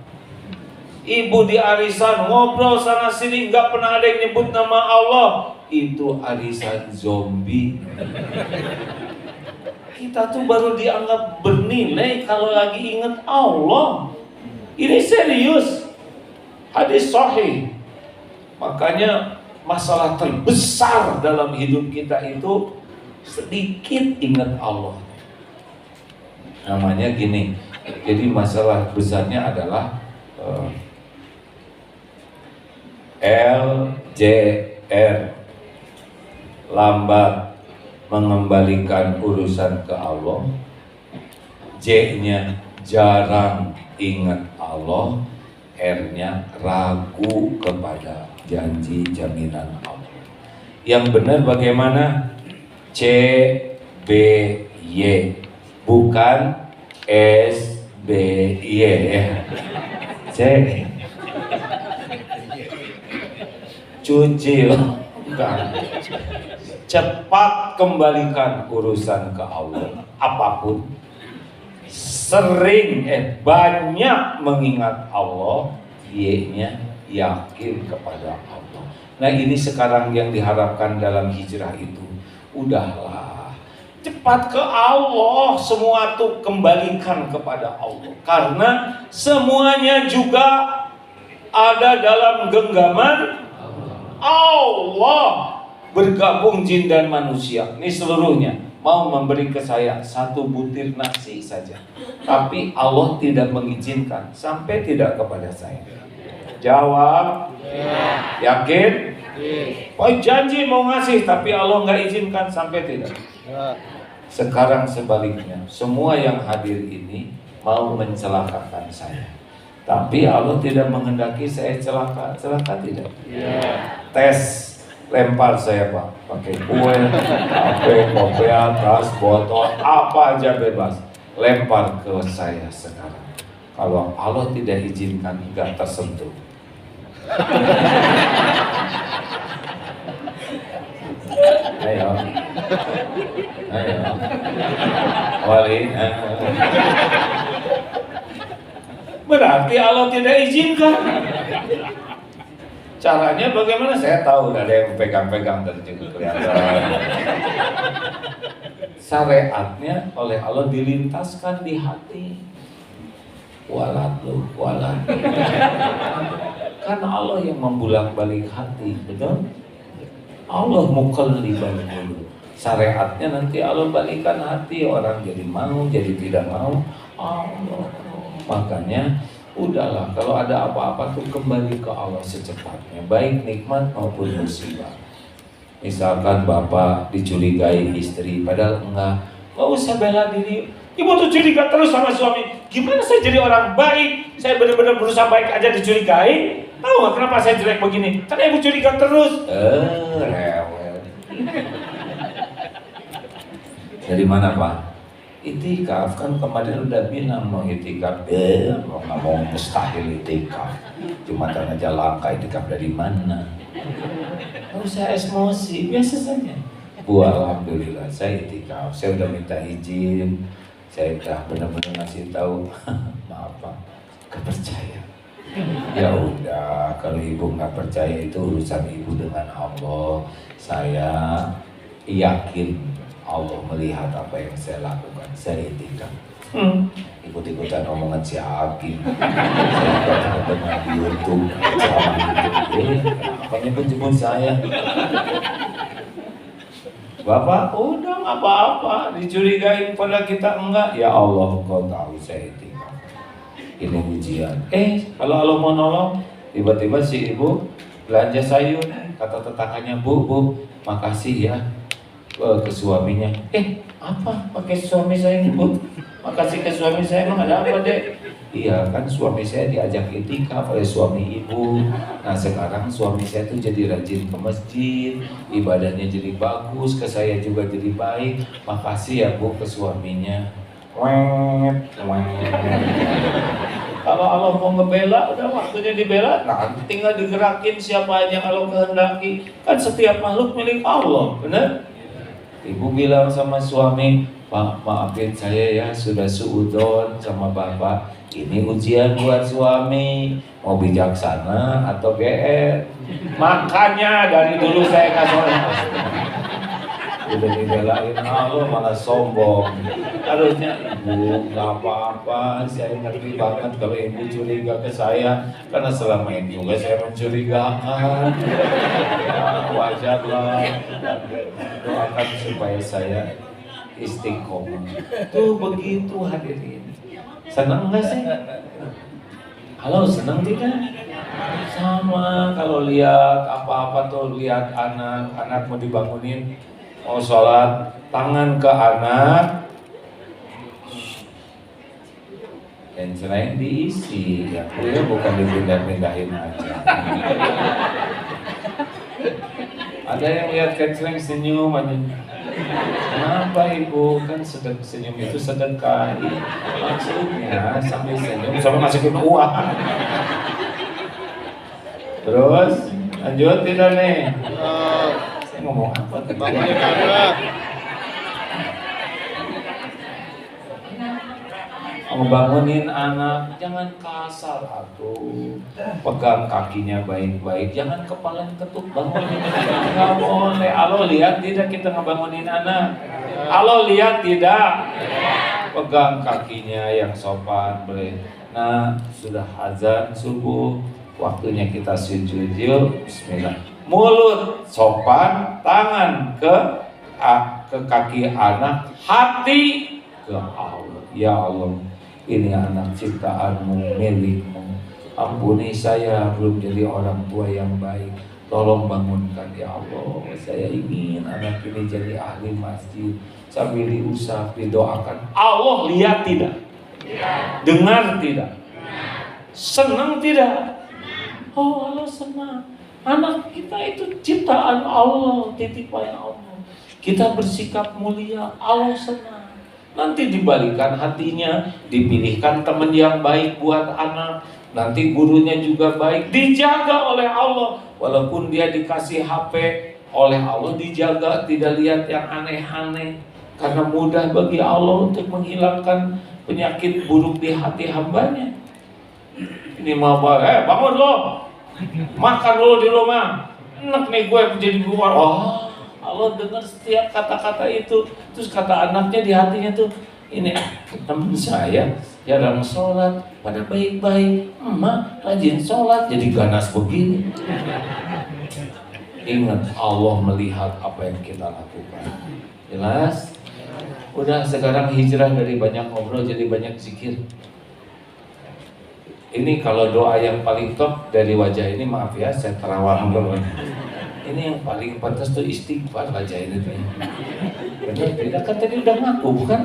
Ibu di arisan ngobrol sana sini, nggak pernah ada yang nyebut nama Allah, itu arisan zombie. Kita tuh baru dianggap bernilai kalau lagi ingat Allah. Ini serius, hadis sahih. Makanya masalah terbesar dalam hidup kita itu sedikit ingat Allah. Namanya gini. Jadi masalah besarnya adalah LJR, lambat mengembalikan urusan ke Allah. J-nya jarang ingat Allah. R-nya ragu kepada janji jaminan Allah. Yang benar bagaimana? C, B, Y, bukan S, B, Y ya. C, cuci bukan. Cepat kembalikan urusan ke Allah. Apapun, sering banyak mengingat Allah. Y-nya yakin kepada Allah. Nah ini sekarang yang diharapkan dalam hijrah itu. Udahlah, cepat ke Allah, semua tuh kembalikan kepada Allah. Karena semuanya juga ada dalam genggaman Allah. Bergabung jin dan manusia, ini seluruhnya mau memberi ke saya 1 butir nasi saja, tapi Allah tidak mengizinkan sampai tidak kepada saya. Jawab ya. Yakin? Oh janji mau ngasih tapi Allah nggak izinkan sampai tidak. Sekarang sebaliknya, semua yang hadir ini mau mencelakakan saya, tapi Allah tidak menghendaki saya celaka. Celaka tidak? Tes, lempar saya Pak, pakai kue, HP, kopiah, tas, botol, apa aja bebas. lempar ke saya sekarang. Kalau Allah tidak izinkan, enggak tersentuh. Ayo, Wali. Berarti Allah tidak izinkan. Caranya bagaimana? Saya tahu, nggak ada yang pegang-pegang dan juga kelihatan. Syariatnya oleh Allah dilintaskan di hati. Walat. Karena Allah yang membulak-balik hati, betul? Allah mukallibal qulub. Syariatnya nanti Allah balikan hati, orang jadi mau, jadi tidak mau. Allah. Makanya udahlah, kalau ada apa-apa tuh kembali ke Allah secepatnya, baik nikmat maupun musibah. Misalkan bapak dicurigai istri, padahal enggak usah bela diri. Ibu tuh curiga terus sama suami. Gimana saya jadi orang baik? Saya benar-benar berusaha baik aja dicurigai. Tahu nggak kenapa saya jelek begini? Karena ibu curiga terus. Rewel. Dari mana Pak? Itikaf, kan kemarin udah bilang mau itikaf. Nggak mau, mustahil itikaf. Jumatan aja langka, itikaf dari mana? Nggak usah emosi, biasa saja. Bu, alhamdulillah saya itikaf. Saya udah minta izin. Saya udah benar-benar ngasih tahu. Maaf Pak, gak percaya. Ya udah, kalau ibu nggak percaya itu urusan ibu dengan Allah. Saya yakin Allah melihat apa yang saya lakukan. Saya itikaf. Ikut-ikutan omongan si Hakim. Saya juga dengar di YouTube sama kenapa nyebut-nyebut saya? Bapak, udah nggak apa-apa, dicurigain pada kita enggak. Ya Allah, Engkau tahu saya itikaf. Ini ujian. Kalau Allah mau nolong, tiba-tiba si ibu belanja sayur, kata tetangganya, Bu, makasih ya ke suaminya. Apa? Pakai suami saya nih, Bu? Makasih ke suami saya, emang ada apa, Dek? Iya, kan suami saya diajak itikaf oleh suami ibu. Nah sekarang suami saya tuh jadi rajin ke masjid, ibadahnya jadi bagus, ke saya juga jadi baik. Makasih ya Bu ke suaminya. Kalau Allah mau ngebela, udah waktunya dibela. Nah tinggal digerakin siapa yang Allah kehendaki. Kan setiap makhluk milik Allah, benar? Ibu bilang sama suami, Pak, maafin saya ya, sudah suudon sama Bapak. Ini ujian buat suami, mau bijaksana atau GR. Makanya dari dulu saya nggak soleh. Udah dibelain Allah malah sombong. Harusnya ibu nggak apa-apa, saya ngerti banget kalau ibu curiga ke saya, karena selama ini juga saya mencurigakan. Ya, wajarlah. Doakan supaya saya istiqomah. Tuh begitu hadirin. Senang nggak sih? Halo, senang tidak? Sama kalau lihat apa-apa tuh, lihat anak mau dibangunin, mau sholat, tangan ke anak, dan selain diisi, ya bukan dipindah-pindahin aja. Ada yang lihat keceleng senyum aja. Kenapa ibu? Kan senyum itu sedekah. Maksudnya sambil senyum sambil masukin uang. Terus lanjut tidak nih? Saya ngomong apa? Bangunin anak. Ngebangunin anak, jangan kasar atuh. Pegang kakinya baik-baik, jangan kepala ketuk, bangunin. Nggak boleh. Allah lihat tidak kita ngebangunin anak? Allah lihat tidak? Pegang kakinya yang sopan, boleh. Nah, sudah azan subuh, waktunya kita sujud yuk. Bismillah. Mulut sopan, tangan ke kaki anak, hati ke Allah. Ya Allah, ini anak ciptaanmu, milikmu. Ampuni saya belum jadi orang tua yang baik. Tolong bangunkan ya Allah. Saya ingin anak ini jadi ahli masjid. Sambil diusap, didoakan. Allah lihat tidak? Dengar tidak? Senang tidak? Oh Allah senang. Anak kita itu ciptaan Allah, titipan Allah. Kita bersikap mulia, Allah senang. Nanti dibalikan hatinya, dipilihkan teman yang baik buat anak, nanti gurunya juga baik, dijaga oleh Allah. Walaupun dia dikasih HP oleh Allah, dijaga, tidak lihat yang aneh-aneh. Karena mudah bagi Allah untuk menghilangkan penyakit buruk di hati hambanya. Ini mau bangun lo, makan dulu di rumah, enak nih gue menjadi keluar. Oh, Allah dengar setiap kata-kata itu. Terus kata anaknya di hatinya tuh, ini teman saya jarang sholat, pada baik-baik, emak rajin sholat, jadi ganas begini. Ingat, Allah melihat apa yang kita lakukan. Jelas? Udah, sekarang hijrah dari banyak ngobrol jadi banyak zikir. Ini kalau doa yang paling top dari wajah ini, maaf ya, saya terawang dulu. Ini yang paling pantas tuh istighfar wajah ini. Benar tidak? Kan tadi udah ngaku, bukan?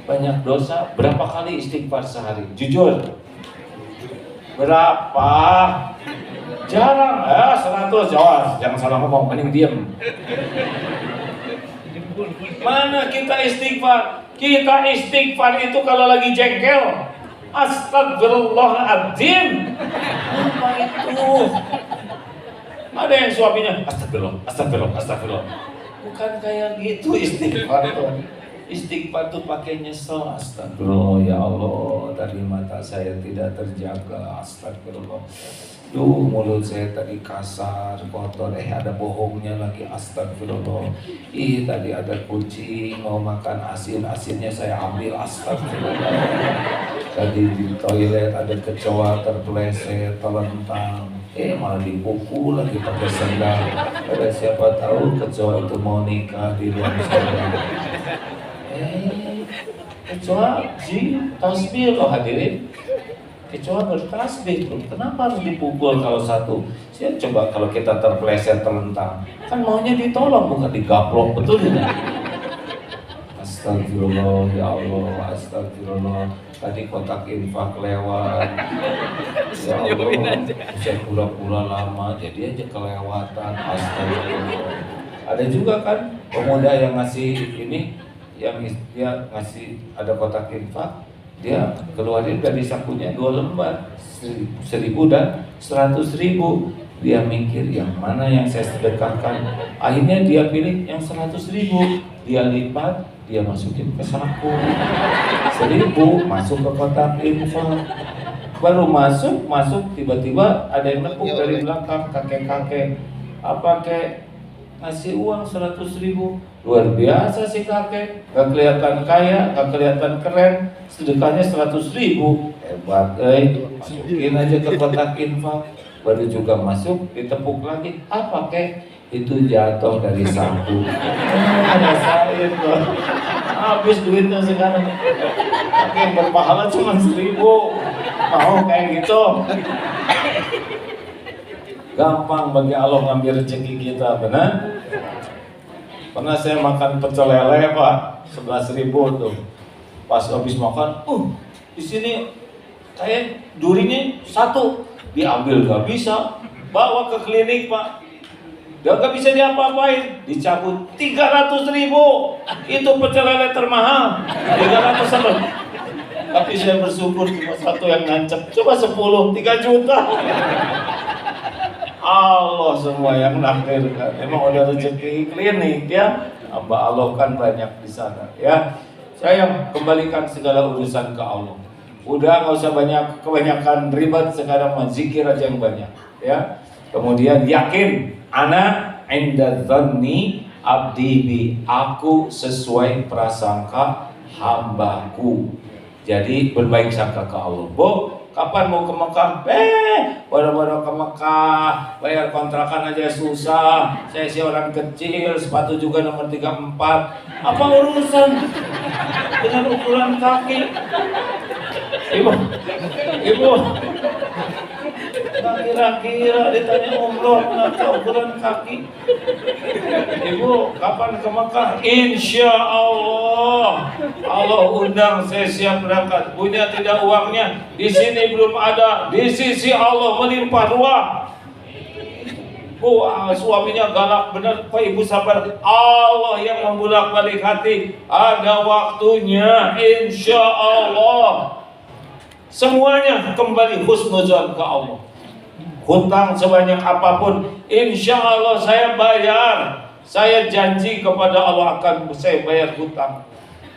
Banyak dosa. Berapa kali istighfar sehari? Jujur. Berapa? Jarang. 100 jawab. Jangan salah ngomong, mending diam. Mana kita istighfar? Kita istighfar itu kalau lagi jengkel. Astagfirullahaladzim. Apa itu? Ada yang suaminya astagfirullah. Bukan kayak gitu istighfar itu. Istighfar tuh pakai nyesel. Astagfirullah, ya Allah, tadi mata saya tidak terjaga. Astagfirullah. Duh, mulut saya tadi kasar, kotor. Ada bohongnya lagi. Astagfirullah. Tadi ada kucing mau makan asin, asinnya saya ambil. Astagfirullah. Tadi di toilet ada kecoa terpeleset, telentang. Malah dipukul lagi pakai sendal. Ada siapa tahu kecoa itu mau nikah di ruang sendal. Kecoa tasbih loh hadirin. Kecoa bertasbih tuh. Kenapa harus dipukul kalau satu? Saya coba kalau kita terpeleset telentang, kan maunya ditolong bukan digaplok, betul tidak? Astagfirullah, ya Allah, astagfirullah. Tadi kotak infak lewat. Ya Allah, saya pura-pura lama, jadi aja kelewatan. Astagfirullah. Ada juga kan pemuda yang ngasih ini, yang dia ngasih ada kotak infak, dia keluarin dari sakunya 2 lembar, 1.000 dan 100.000. Dia mikir yang mana yang saya sedekahkan. Akhirnya dia pilih yang 100.000. Dia lipat, dia masukin ke saku. 1.000 masuk ke kotak infak. Baru masuk tiba-tiba ada yang nepuk dari belakang, kakek-kakek. Apa kek? Ngasih uang 100.000. Luar biasa sih kakek. Gak kelihatan kaya, gak kelihatan keren. Sedekahnya 100.000. Hebat, masukin aja ke kotak infak. Baru juga masuk, ditepuk lagi. Apa kek? Itu jatuh dari saku. Rasain loh. Habis duitnya sekarang. Kakek yang berpahala cuma 1.000. Mau kayak gitu? Gampang bagi Allah ngambil rezeki kita, benar? Pernah saya makan pecel lele Pak, 11.000 tuh. Pas habis makan, di sini kayak durinya 1, diambil gak bisa, bawa ke klinik Pak. Gak bisa diapa-apain, dicabut 300.000. Itu pecel lele termahal, 300 loh. Tapi saya bersyukur cuma 1 yang nancep, coba 10, 3 juta. Allah semua yang nakdirkan. Emang udah rezeki klinik ya. Hamba Allah kan banyak di sana ya. Saya kembalikan segala urusan ke Allah. Udah nggak usah kebanyakan ribet, sekarang zikir aja yang banyak ya. Kemudian yakin, ana inda dzanni abdi bi, aku sesuai prasangka hambaku. Jadi berbaik sangka ke Allah. Bu, kapan mau ke Mekah? Baru-baru ke Mekah, bayar kontrakan aja susah. Saya sih orang kecil, sepatu juga nomor 34. Apa urusan dengan ukuran kaki? Ibu, kira-kira ditanya umroh, kenapa ukuran kaki? Ibu, kapan ke Mekah? Insya Allah, Allah undang, saya siap berangkat. Punya tidak uangnya? Di sini belum ada. Di sisi Allah melimpah ruah. Suaminya galak bener, kok ibu sabar? Allah yang membulak-balik hati. Ada waktunya, insya Allah. Semuanya kembali husnuzon ke Allah. Hutang sebanyak apapun, insya Allah saya bayar. Saya janji kepada Allah akan saya bayar hutang.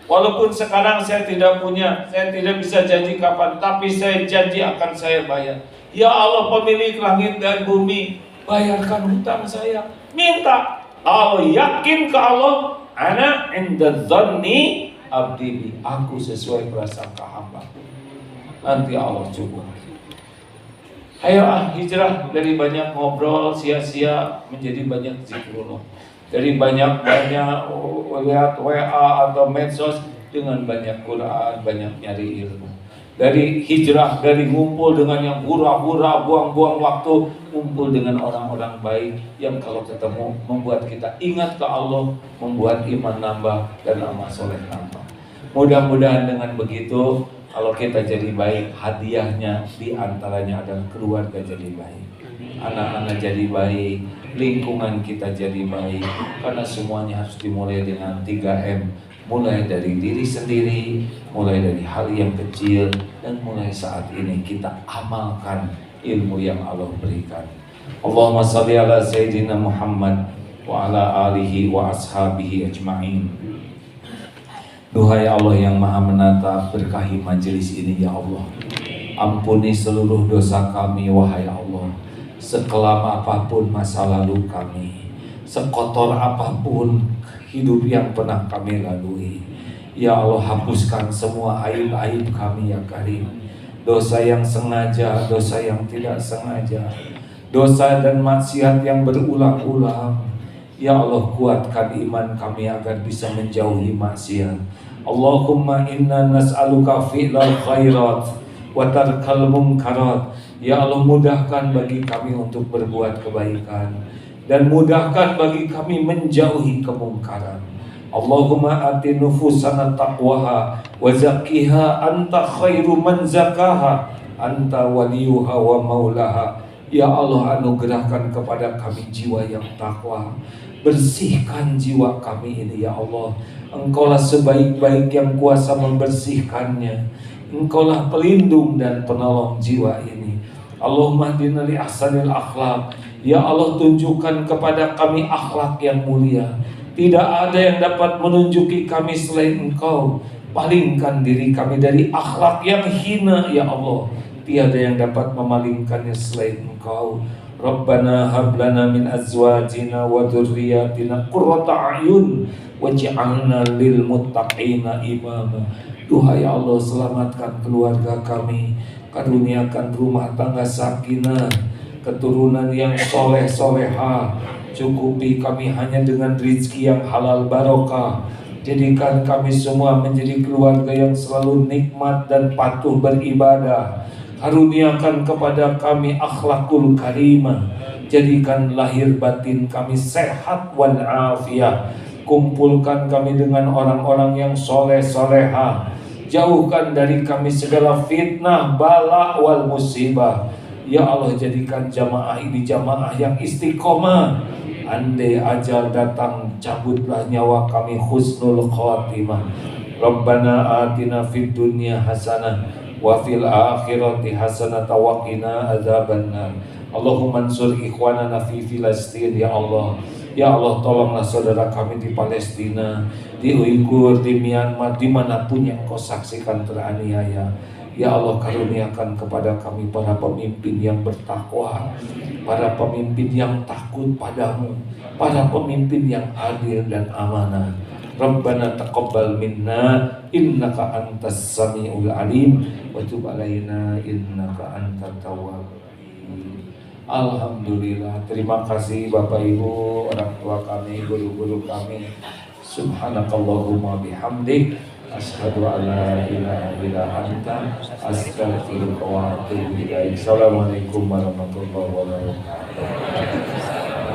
Walaupun sekarang saya tidak punya, saya tidak bisa janji kapan, tapi saya janji akan saya bayar. Ya Allah, pemilik langit dan bumi, bayarkan hutang saya. Minta. Allah yakin ke Allah, ana inda dhanni abdi, aku sesuai prasangka hamba. Nanti Allah cukup. Ayo hijrah dari banyak ngobrol sia-sia menjadi banyak zikrullah. Dari banyak lihat WA atau medsos dengan banyak Quran, banyak nyari ilmu. Dari hijrah, dari ngumpul dengan yang hura-hura, buang-buang waktu, ngumpul dengan orang-orang baik yang kalau ketemu membuat kita ingat ke Allah, membuat iman nambah dan amal soleh nambah. Mudah-mudahan dengan begitu, kalau kita jadi baik, hadiahnya diantaranya adalah keluarga jadi baik, anak-anak jadi baik, lingkungan kita jadi baik. Karena semuanya harus dimulai dengan 3M. Mulai dari diri sendiri, mulai dari hal yang kecil, dan mulai saat ini kita amalkan ilmu yang Allah berikan. Allahumma salli ala Sayyidina Muhammad wa ala alihi wa ashabihi ajma'in. Duhai Allah yang maha menata, berkahi majelis ini ya Allah. Ampuni seluruh dosa kami wahai Allah. Sekelam apapun masa lalu kami, sekotor apapun hidup yang pernah kami lalui, ya Allah, hapuskan semua aib-aib kami ya Karim. Dosa yang sengaja, dosa yang tidak sengaja, dosa dan maksiat yang berulang-ulang, ya Allah, kuatkan iman kami agar bisa menjauhi maksiat. Allahumma inna nas'aluka fi'lal khairat wa tarkal munkarat. Ya Allah, mudahkan bagi kami untuk berbuat kebaikan dan mudahkan bagi kami menjauhi kemungkaran. Allahumma ati nufusana taqwaha wa zakkiha anta khairu man zakaha anta waliyuha wa maulaha. Ya Allah, anugerahkan kepada kami jiwa yang takwa. Bersihkan jiwa kami ini ya Allah. Engkaulah sebaik-baik yang kuasa membersihkannya. Engkaulah pelindung dan penolong jiwa ini. Allahumma hdina li ahsanil akhlaq. Ya Allah, tunjukkan kepada kami akhlak yang mulia. Tidak ada yang dapat menunjuki kami selain Engkau. Palingkan diri kami dari akhlak yang hina ya Allah. Tiada yang dapat memalingkannya selain Engkau. Rabbana hab lana min azwajina wa dzurriyyatina qurrata a'yun waj'alna lil muttaqina imama. Duhai Allah, selamatkan keluarga kami, karuniakan rumah tangga sakinah, keturunan yang soleh soleha, cukupi kami hanya dengan rizki yang halal barokah. Jadikan kami semua menjadi keluarga yang selalu nikmat dan patuh beribadah. Karuniakan kepada kami akhlakul karimah. Jadikan lahir batin kami sehat wal afiyah. Kumpulkan kami dengan orang-orang yang soleh soleha. Jauhkan dari kami segala fitnah, bala wal musibah. Ya Allah, jadikan jamaah ini jamaah yang istiqomah. Andai ajal datang, cabutlah nyawa kami husnul khatimah. Rabbana atina fid dunya hasanah wa fil akhirati hasanah wa qina adzabannar. Allahumma ansur ikhwanana fi Filastin ya Allah. Ya Allah, tolonglah saudara kami di Palestina, di Uighur, di Myanmar, dimanapun yang Kau saksikan teraniaya. Ya Allah, karuniakan kepada kami para pemimpin yang bertakwa, para pemimpin yang takut padamu, para pemimpin yang adil dan amanah. Rabbana taqabbal minna innaka antas samiul alim wa tub alaina innaka antat tawwabur rahim. Alhamdulillah. Terima kasih Bapak Ibu, orang tua kami, guru-guru kami. Subhanakallahumma bihamdik, asyhadu an la ilaha illa anta, astaghfiruka wa atubu ilaik. Assalamualaikum warahmatullahi wabarakatuh.